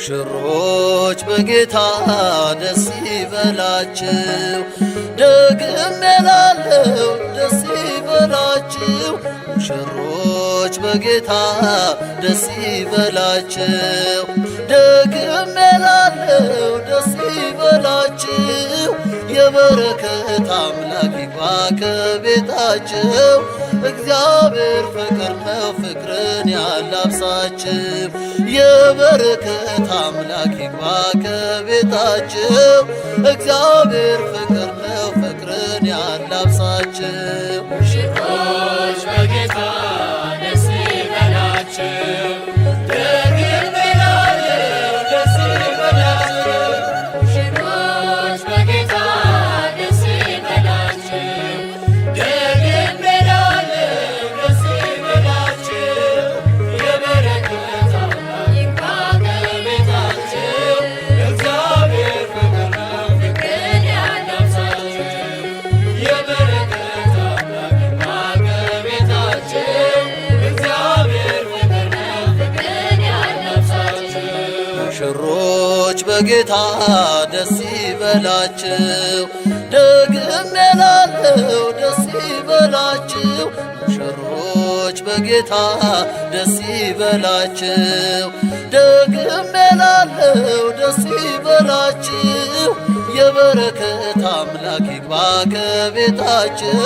ሙሽሮች በጌታ ደስ ይበላችሁ፣ ደግሜ እላለሁ ደስ ይበላችሁ። ሙሽሮች በጌታ ደስ ይበላችሁ፣ ደግሜ እላለሁ ደስ ይበላችሁ። የበረከት አምላክ ይግባ ከቤታችሁ፣ እግዚአብሔር ፍቅር ነው ፍቅርን ያላብሳችሁ። የበረከት አምላክ ይግባ ከቤታችሁ፣ እግዚአብሔር ፍቅር ነው ፍቅርን ያላብሳችሁ። ሙሽሮች በጌታ ደስ ይበላችሁ፣ ደግሜ እላለሁ ደስ ይበላችሁ። ሙሽሮች በጌታ ደስ ይበላችሁ፣ ደግሜ እላለሁ ደስ ይበላችሁ። የበረከት አምላክ ይግባ ከቤታችሁ፣ እግዚአብሔር ፍቅር ነው ፍቅርን ያላብሳችሁ። የበረከት አምላክ ይግባ ከቤታችሁ፣ እግዚአብሔር ፍቅር ነው ፍቅርን ያላብሳችሁ። ሙሽሮች በጌታ ደስ ይበላችሁ፣ ደግሜ እላለሁ ደስ ይበላችሁ። ሙሽሮች በጌታ ደስ ይበላችሁ፣ ደግሜ እላለሁ ደስ ይበላችሁ። የበረከት አምላክ ይግባ ከቤታችሁ፣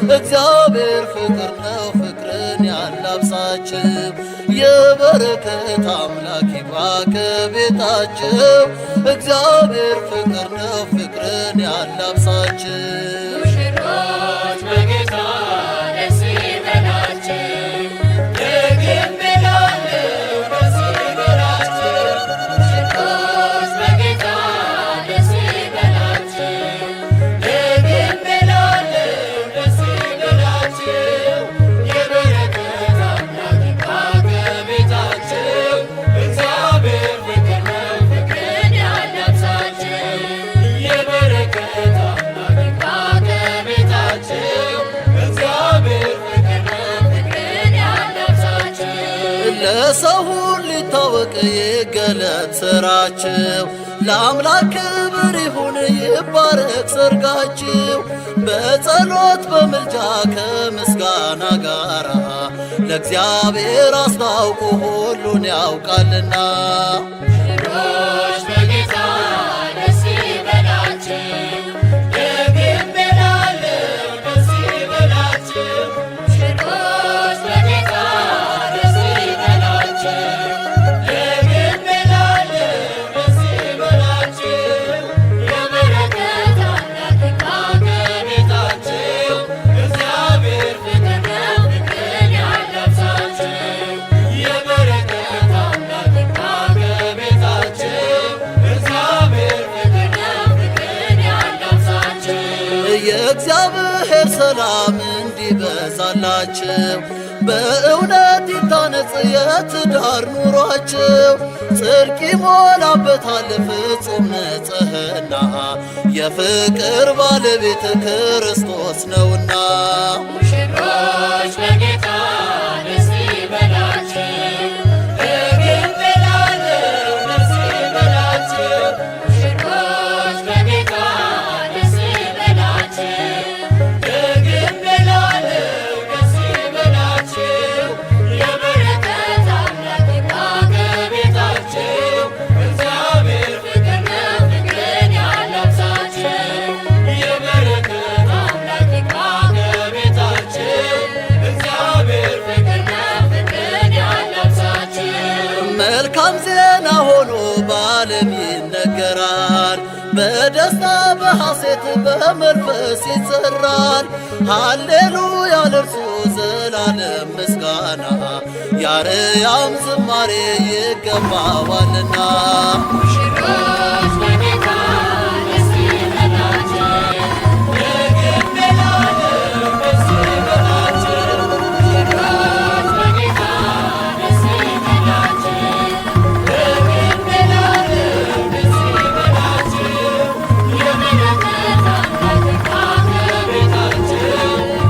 እግዚአብሔር ፍቅር ነው ፍቅርን ያላብሳችሁ። የበረከት አምላክ ይግባ ከቤታችሁ፣ እግዚአብሔር ፍቅር ነው ፍቅርን ያላብሳችሁ። ሙሽሮች በጌታ ደስ ይበላችሁ፣ ደግሜ እላለሁ ደስ ይበላችሁ። ሙሽሮች በጌታ ደስ ይበላችሁ፣ ደግሜ እላለሁ ደስ ይበላችሁ። የበረከት አምላክ ይግባ ከቤታችሁ፣ እግዚአብሔር ፍቅር ነው ፍቅርን ያላብሳችሁ። የበረከት አምላክ ይግባ ከቤታችሁ፣ እግዚአብሔር ፍቅር ነው ፍቅርን ያላብሳችሁ። ለሰው ሁሉ ሊታወቅ ይገለጥ ሥራችሁ፣ ለአምላክ ክብር ይሁን ይባረክ ሰርጋችሁ። በጸሎት በምልጃ ከምስጋና ጋራ ለእግዚአብሔር አስታውቁ ሁሉን ያውቃልና። ሙሽሮች በጌታ ደስ ይበላችሁ፣ ደግሜ እላለሁ ደስ ይበላችሁ። ሙሽሮች በጌታ ደስ ይበላችሁ፣ ደግሜ እላለሁ ደስ ይበላችሁ። የበረከት አምላክ ይግባ ከቤታችሁ፣ እግዚአብሔር ፍቅር ነው ፍቅርን ያላብሳችሁ። የበረከት አምላክ ይግባ ከቤታችሁ፣ እግዚአብሔር ፍቅር ነው ፍቅርን ያላብሳችሁ። የእግዚአብሔር ሰላም እንዲበዛላችሁ፣ በእውነት ይታነጽ የትዳር ኑሯችሁ። ጽድቅ ይሞላበታል ፍጹም ንጽሕና፣ የፍቅር ባለቤት ክርስቶስ ነውና። ሙሽሮች በጌታ ደስ ይበላችሁ፣ ደግሜ እላለሁ ደስ ይበላችሁ። ሙሽሮች በጌታ ደስ ይበላችሁ፣ ደግሜ እላለሁ ደስ ይበላችሁ። የበረከት አምላክ ይግባ ከቤታችሁ፣ እግዚአብሔር ፍቅር ነው ፍቅርን ያላብሳችሁ። የበረከት አምላክ ይግባ ከቤታችሁ፣ እግዚአብሔር ፍቅር ነው ፍቅርን ያላብሳችሁ። መልካም ዜና ሆኖ በዓለም ይነገራል፣ በደስታ በሐሴት በመንፈስ ይዘራል። ሃሌሉያ ለእርሱ ዘላለም ምስጋና፣ ያርያም ዝማሬ ይገባዋልና። ሙሽሮች በጌታ ደስ ይበላችሁ፣ ደግሜ እላለሁ ደስ ይበላችሁ። ሙሽሮች በጌታ ደስ ይበላችሁ፣ ደግሜ እላለሁ ደስ ይበላችሁ። የበረከት አምላክ ይግባ ከቤታችሁ፣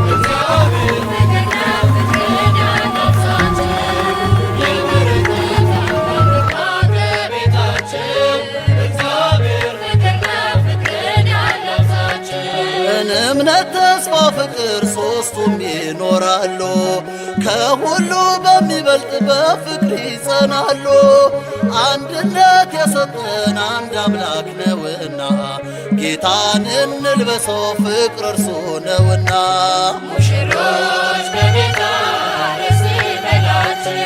እግዚአብሔር ፍቅር ነው ፍቅርን ያላብሳችሁ። የበረከት አምላክ ይግባ ከቤታችሁ በፍቅር ሦስቱም ይኖራሉ። ከሁሉ በሚበልጥ በፍቅር ይጸናሉ። አንድነት የሰጠን አንድ አምላክ ነውና ጌታን እንልበሰው ፍቅር እርሱ ነውና። ሙሽሮች በጌታ ደስ ይበላችሁ፣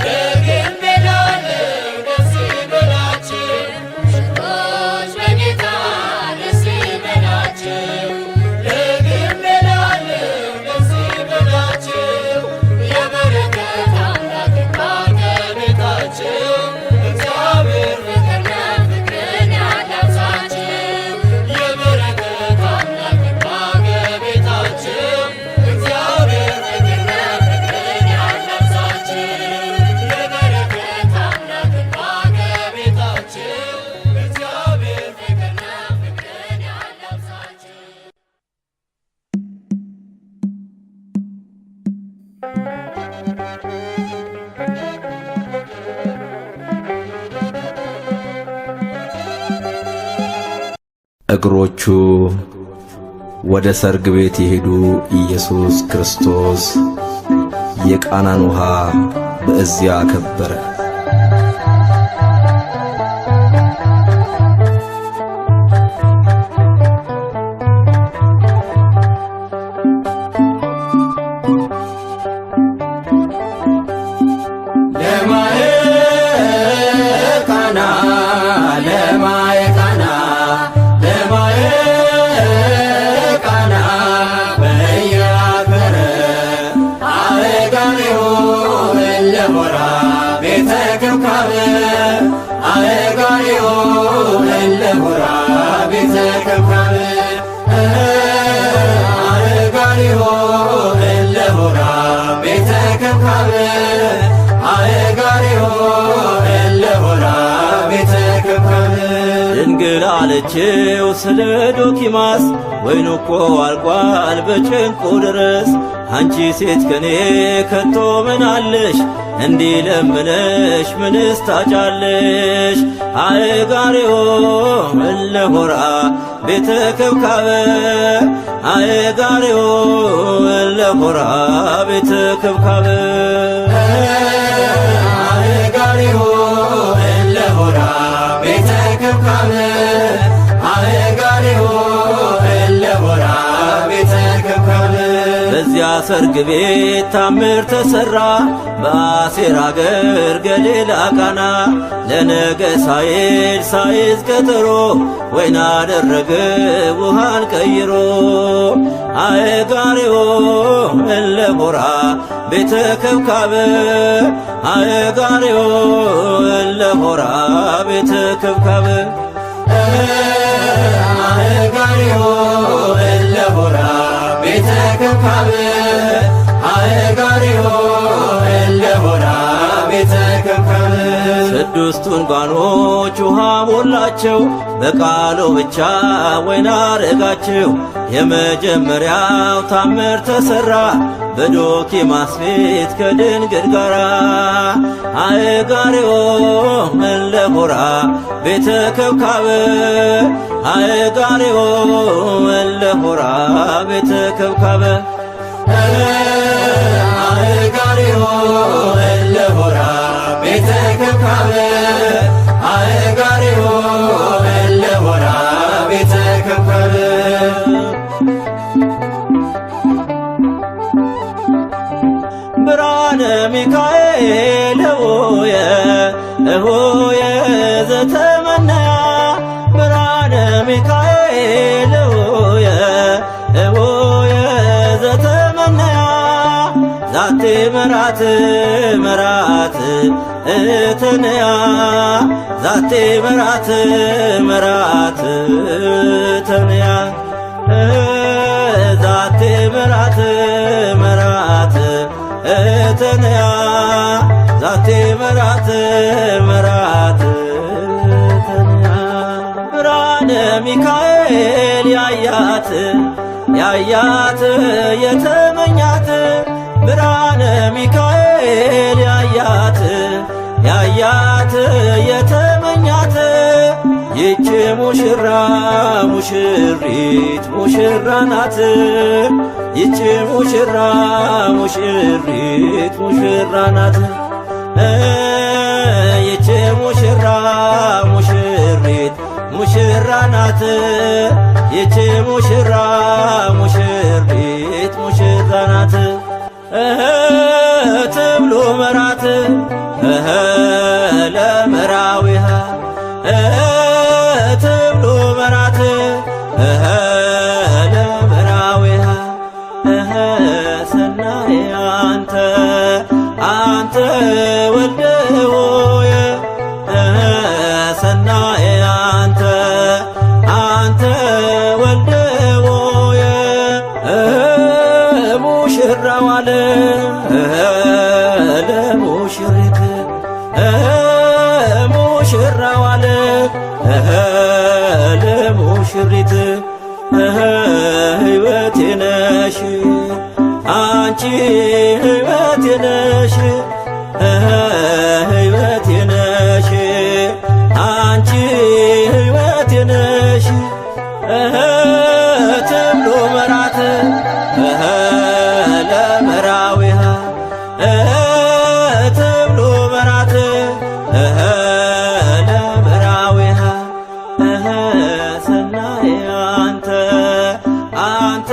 ደግሜ እላለሁ ደስ ይበላችሁ። ሙሽሮች በጌታ ደስ ይበላችሁ፣ ደግሜ እላለሁ ደስ ይበላችሁ። የበረከት አምላክ ባለቤታችሁ እግዚአብሔር ፍቅርና ፍቅርን ያላብሳችሁ። የበረከት አምላክ ባለቤታችሁ እግዚአብሔር ፍቅርና ፍቅርን ያላብሳችሁ። የበረከት አምላክ ባለቤታችሁ እግዚአብሔር ፍቅርና ፍቅርን ያላብሳችሁ። እግሮቹ ወደ ሰርግ ቤት የሄዱ ኢየሱስ ክርስቶስ የቃናን ውሃ በእዚያ ከበረ። ድንግል አለችው ስለ ዶኪማስ ወይኑ እኮ አልቋል በጭንቁ ድረስ። አንቺ ሴት ከኔ ከቶ ምን አለሽ? እንዲህ ለምነሽ ምንስ ታጫለሽ? አእጋሪዮ እለሆራ ቤተ ከብካበ አእጋሪዮ እለሆራ ቤተ ከብካበ አእጋሪዮ እለሆራ ቤተ ከብካበ አእጋሪዮ እለሆራ ቤተ ከብካበ። በዚያ ሰርግ ቤት ታምር ተሰራ በአሴር አገር ገሊላ ቃና። ለነገ ሳይል ሳይዝ ቀጠሮ ወይን አደረገ ውሃን ቀይሮ። አእጋሪዮ እለሆራ ቤተ ከብካበ አእጋሪዮ እለሆራ ቤተ ከብካበ አእጋሪዮ እለሆራ ቤተ ከብካበ አእጋሪዮ እለሆራ ቤተ ከብካበ። ስድስቱን ጋኖች ውሃ ሞላቸው በቃሉ ብቻ ወይን አረጋቸው። የመጀመሪያው ታምር ተሰራ በዶኪማስ ቤት ከድንግል ጋራ። አእጋሪዮ እለሆራ ቤተ ከብካበ አእጋሪዮ እለሆራ ቤተ ከብካበ አእጋሪዮ እለሆራ ቤተ ከብካበ አእጋሪዮ እለሆራ ቤተ ከብካበ። ብርሃነ ሚካኤል እሆየ እሆየ ዘተመነያ ብርሃነ ሚካኤል እሆየ እሆየ ዘተመነያ ዛቴ መራት መራት እተነያ ዛቴ መራት መራት እተነያ ዛቴ መራት መራት እተነያ ዛቴ መራት መራት እተነያ። ብርሃነ ሚካኤል ያያት ያያት የተመኛት ብርሃነ ሚካኤል ያያት ያያት የተመኛት ይች ሙሽራ ሙሽሪት ሙሽራ ናት። ይች ሙሽራ ሙሽሪት ሙሽራ ናት። ይች ሙሽራ ሙሽሪት ሙሽራ ናት። ይች ሙሽራ ሙሽሪት ሙሽራ ናት። ትብሎ መራት ለመራዊሃ ትብሎ መራት ለመራዊሃ ሰናይ አንተ ወልደ ሆየ ሰናይ አንተ ወልደ ሆየ ሙሽራው አለ ለሙሽሪት ሙሽራው አለ ለሙሽሪት ሕይወቴ ነሽ አንቺ ሕይወቴ ነሽ ሕይወቴ ነሽ አንቺ ሕይወቴ ነሽ ትብሎ መራት ለመራዊሃ ትብሎ መራት ለመራዊሃ ሰናይ አንተ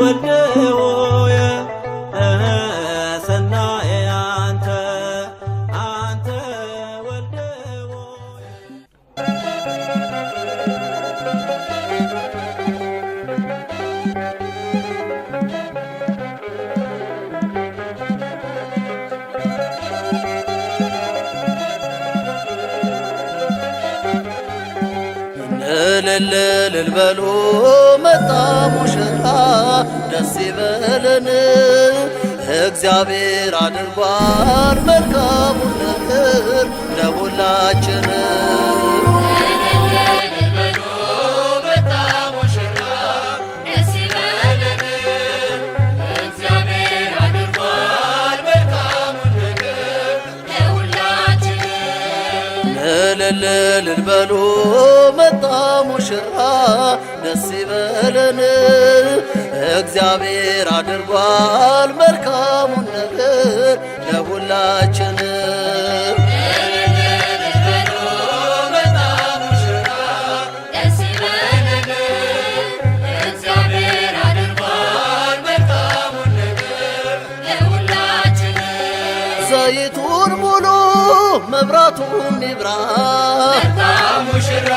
ወልደ ሆየ ሰናይ አንተ ወልደ ሆየ እልል በሉ መጣ ሙሽራ ደስ ይበለን፣ እግዚአብሔር አድርጓል መልካሙን ነገር ለሁላችን። እልል በሉ መጣ ሙሽራ ደስ ይበለን፣ እግዚአብሔር አድርጓል መልካሙን ነገር ለሁላችን። ዘይቱን ሙሉ መብራቱም ይብራ ሙሽራ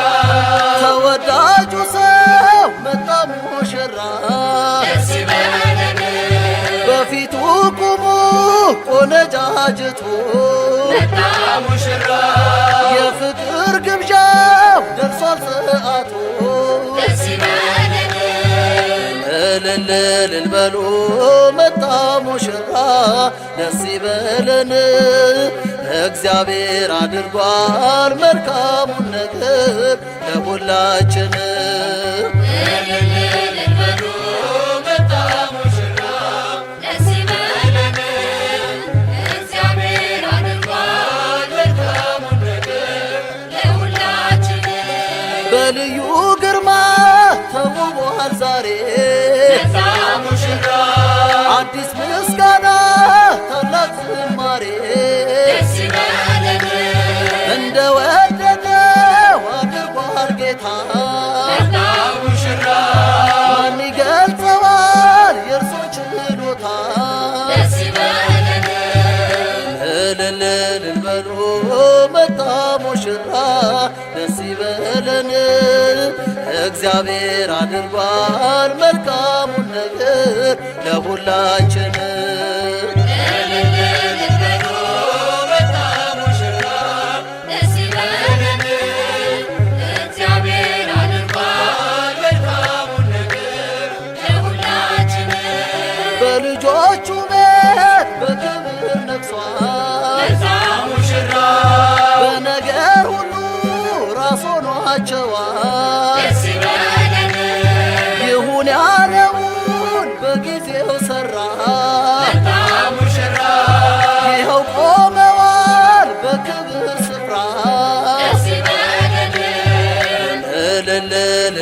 ተወዳጁ ሰው መጣ ሙሽራ በፊቱ ቁሙ ቆነጃጅቱ ሙሽራ የፍቅር ግብዣው ደርሷል ሰዓቱ። እልል በሉ መጣ ሙሽራ ደስ ይበለን፣ እግዚአብሔር አድርጓል መልካሙን ነገር ለሁላችን። በልዩ ግርማ ተውቧል ዛሬ አዲስ ምስጋና ታላቅ ዝማሬ እንደ ወደደው አድርጓል ጌታ። ማን ይገልጸዋል የእርሱን ችሎታ? እልል በሉ መጣ ሙሽራ ደስ ይበለን፣ እግዚአብሔር አድርጓል መልካሙን ነገር ለሁላችን። በልጆቹ ቤት በክብር ነግሷል፣ በነገር ሁሉ ራስ ሆኗቸዋል። ይሁን ያለውን በጊዜው ሠራ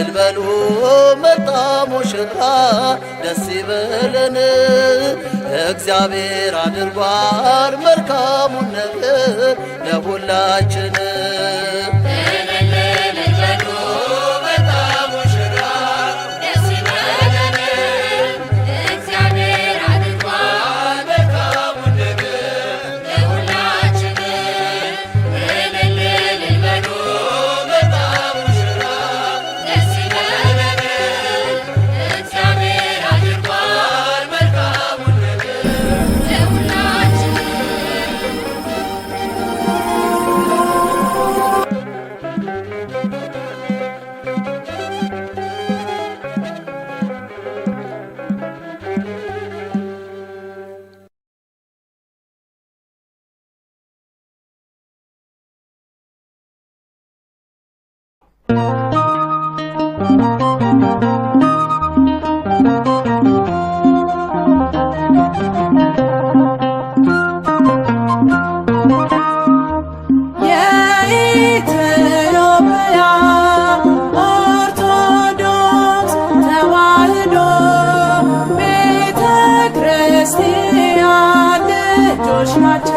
እልል በሉ መጣ ሙሽራ ደስ ይበለን እግዚአብሔር አድርጓል መልካሙን ነገር ለሁላችን ናቸው።